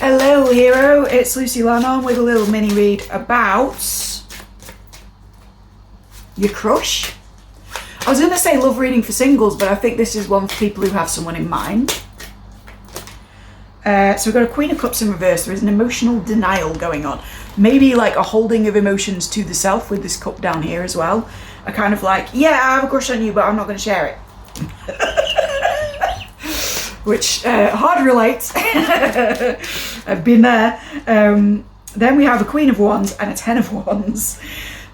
Hello, hero. It's Lucy Lannon with a little mini read about your crush. I was going to say love reading for singles, but I think this is one for people who have someone in mind. So we've got a Queen of Cups in reverse. There is an emotional denial going on. Maybe like a holding of emotions to the self with this cup down here as well. A kind of like, yeah, I have a crush on you, but I'm not going to share it. Which, hard to relate. I've been there. Then we have a Queen of Wands and a Ten of Wands.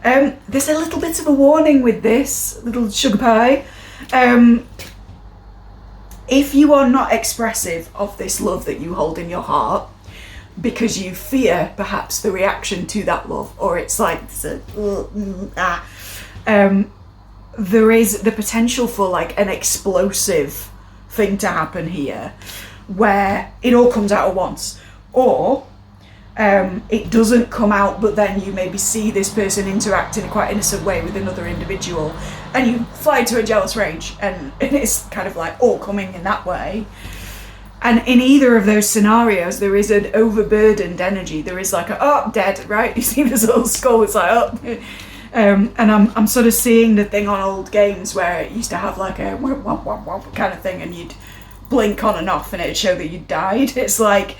There's a little bit of a warning with this, little sugar pie. If you are not expressive of this love that you hold in your heart, because you fear perhaps the reaction to that love, or it's like, there is the potential for like an explosive thing to happen here where it all comes out at once, or it doesn't come out, but then you maybe see this person interact in a quite innocent way with another individual and you fly into a jealous rage, and it's kind of like all coming in that way. And in either of those scenarios there is an overburdened energy. There is like dead, right? You see this little skull, it's like and I'm sort of seeing the thing on old games where it used to have like a womp, womp, womp, womp kind of thing, and you'd blink on and off and it'd show that you died. It's like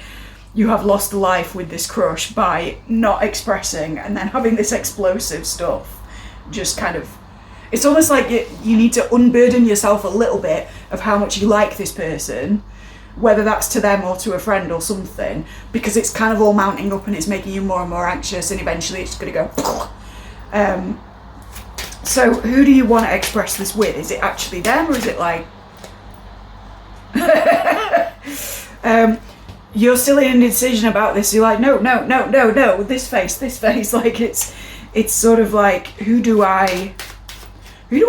you have lost life with this crush by not expressing, and then having this explosive stuff just kind of, it's almost like you need to unburden yourself a little bit of how much you like this person, whether that's to them or to a friend or something, because it's kind of all mounting up and it's making you more and more anxious, and eventually it's going to go. So who do you want to express this with? Is it actually them, or is it like you're still in indecision about this? You're like, no, this face, like it's sort of like, who do I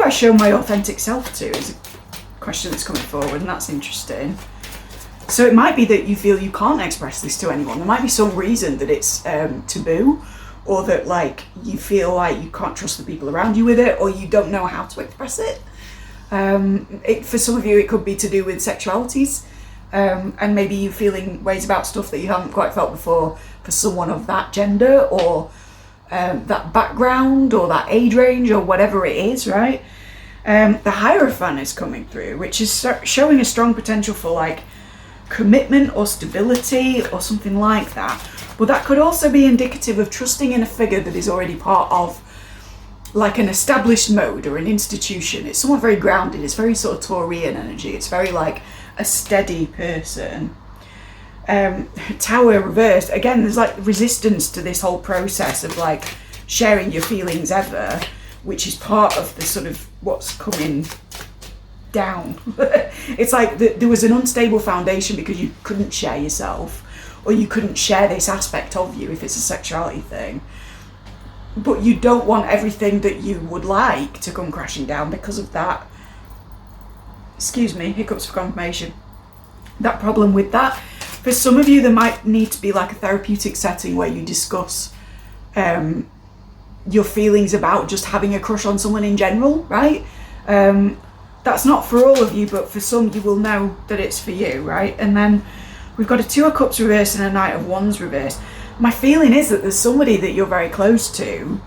show my authentic self to is a question that's coming forward, and that's interesting. So it might be that you feel you can't express this to anyone. There might be some reason that it's taboo, or that like you feel like you can't trust the people around you with it, or you don't know how to express it. For some of you it could be to do with sexualities, and maybe you feeling ways about stuff that you haven't quite felt before for someone of that gender, or that background, or that age range, or whatever it is, right? The Hierophant is coming through, which is showing a strong potential for like commitment or stability or something like that. But that could also be indicative of trusting in a figure that is already part of like an established mode or an institution. It's someone very grounded. It's very sort of Taurian energy. It's very like a steady person. Tower reversed. Again, there's like resistance to this whole process of like sharing your feelings ever, which is part of the sort of what's coming down. It's like there was an unstable foundation because you couldn't share yourself, or you couldn't share this aspect of you if it's a sexuality thing. But you don't want everything that you would like to come crashing down because of that. Excuse me, hiccups for confirmation. That problem with that. For some of you, there might need to be like a therapeutic setting where you discuss your feelings about just having a crush on someone in general, right? That's not for all of you, but for some you will know that it's for you, right? And then we've got a Two of Cups reverse and a Knight of Wands reverse. My feeling is that there's somebody that you're very close to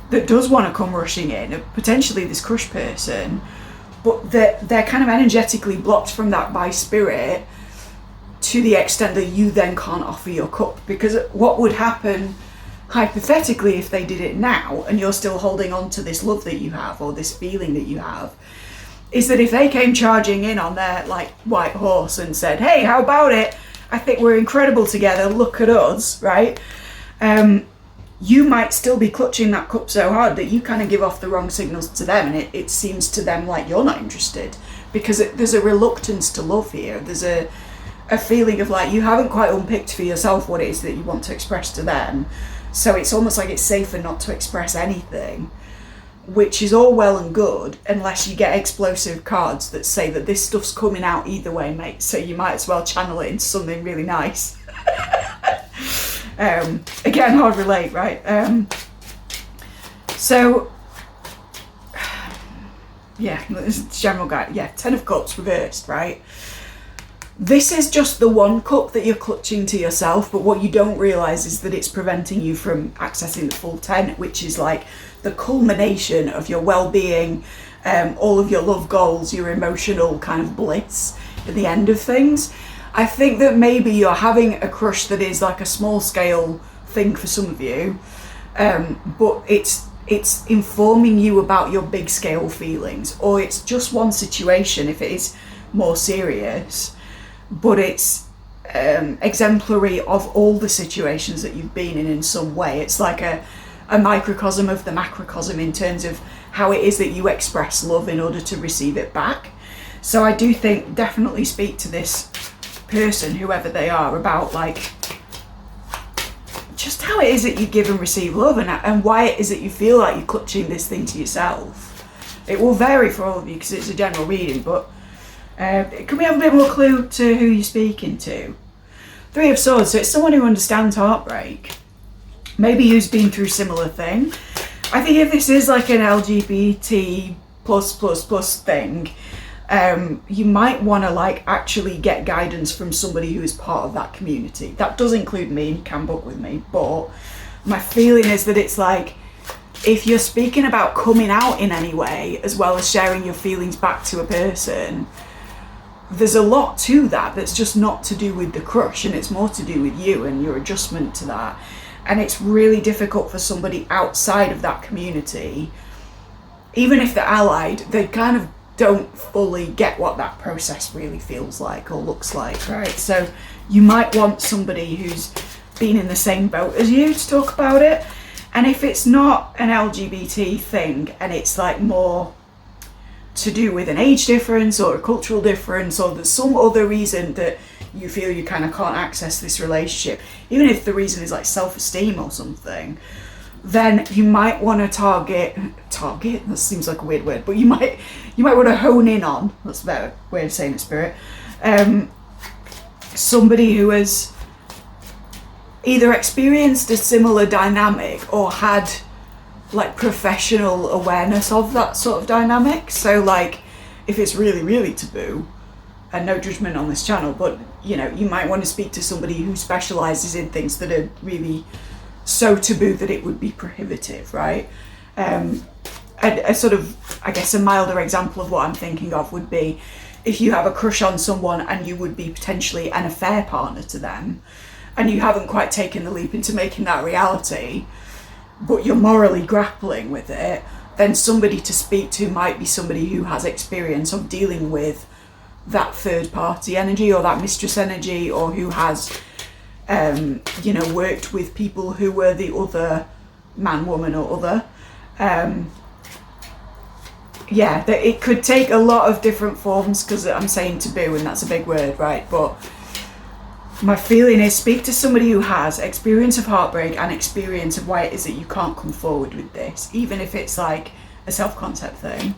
that does want to come rushing in, potentially this crush person, but they're kind of energetically blocked from that by spirit, to the extent that you then can't offer your cup. Because what would happen hypothetically if they did it now and you're still holding on to this love that you have, or this feeling that you have, is that if they came charging in on their like white horse and said, hey, how about it? I think we're incredible together, look at us, right? You might still be clutching that cup so hard that you kind of give off the wrong signals to them, and it seems to them like you're not interested, because there's a reluctance to love here. There's a feeling of like you haven't quite unpicked for yourself what it is that you want to express to them, so it's almost like it's safer not to express anything, which is all well and good unless you get explosive cards that say that this stuff's coming out either way, mate, so you might as well channel it into something really nice. Again, hard relate, right? So yeah, this is the general guide. Yeah, Ten of Cups reversed, right? This is just the one cup that you're clutching to yourself, but what you don't realise is that it's preventing you from accessing the full 10, which is like the culmination of your well-being, all of your love goals, your emotional kind of bliss at the end of things. I think that maybe you're having a crush that is like a small scale thing for some of you, but it's informing you about your big scale feelings, or it's just one situation if it is more serious, but it's exemplary of all the situations that you've been in some way. It's like a microcosm of the macrocosm in terms of how it is that you express love in order to receive it back. So I do think definitely speak to this person, whoever they are, about like just how it is that you give and receive love, and why it is that you feel like you're clutching this thing to yourself. It will vary for all of you because it's a general reading, but can we have a bit more clue to who you're speaking to? Three of Swords, so it's someone who understands heartbreak, maybe who's been through similar thing. I think if this is like an LGBT plus thing, you might want to like actually get guidance from somebody who is part of that community. That does include me, and you can book with me, but my feeling is that it's like, if you're speaking about coming out in any way as well as sharing your feelings back to a person, there's a lot to that that's just not to do with the crush, and it's more to do with you and your adjustment to that. And it's really difficult for somebody outside of that community, even if they're allied, they kind of don't fully get what that process really feels like or looks like, right? So you might want somebody who's been in the same boat as you to talk about it. And if it's not an LGBT thing and it's like more to do with an age difference or a cultural difference, or there's some other reason that you feel you kind of can't access this relationship, even if the reason is like self-esteem or something, then you might want to target, that seems like a weird word, but you might want to hone in on, that's a better way of saying it, Spirit, somebody who has either experienced a similar dynamic or had like professional awareness of that sort of dynamic. So like, if it's really, really taboo, and no judgment on this channel, but you know, you might want to speak to somebody who specializes in things that are really so taboo that it would be prohibitive, right? A sort of, I guess, a milder example of what I'm thinking of would be if you have a crush on someone and you would be potentially an affair partner to them, and you haven't quite taken the leap into making that reality, but you're morally grappling with it, then somebody to speak to might be somebody who has experience of dealing with that third party energy or that mistress energy, or who has worked with people who were the other man, woman, or other. That it could take a lot of different forms, because I'm saying taboo and that's a big word, right? But my feeling is speak to somebody who has experience of heartbreak and experience of why it is that you can't come forward with this, even if it's like a self-concept thing.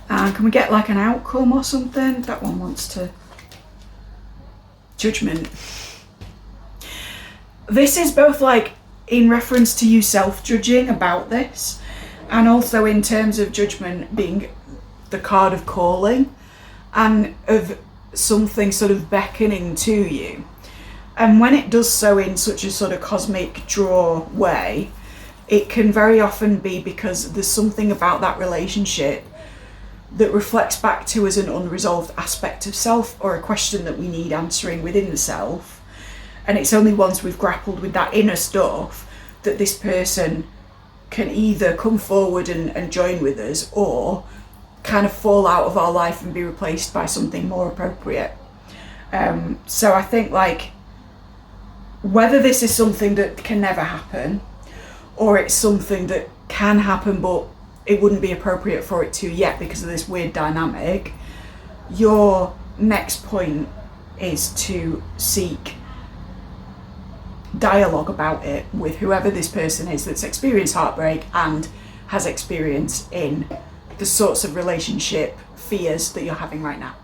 And can we get like an outcome or something? That one wants to... Judgment. This is both like in reference to you self-judging about this, and also in terms of judgment being the card of calling and of something sort of beckoning to you. And when it does so in such a sort of cosmic draw way, it can very often be because there's something about that relationship that reflects back to us an unresolved aspect of self, or a question that we need answering within the self. And it's only once we've grappled with that inner stuff that this person can either come forward and join with us, or kind of fall out of our life and be replaced by something more appropriate. So I think like, whether this is something that can never happen, or it's something that can happen but it wouldn't be appropriate for it to yet because of this weird dynamic, your next point is to seek dialogue about it with whoever this person is that's experienced heartbreak and has experience in the sorts of relationship fears that you're having right now.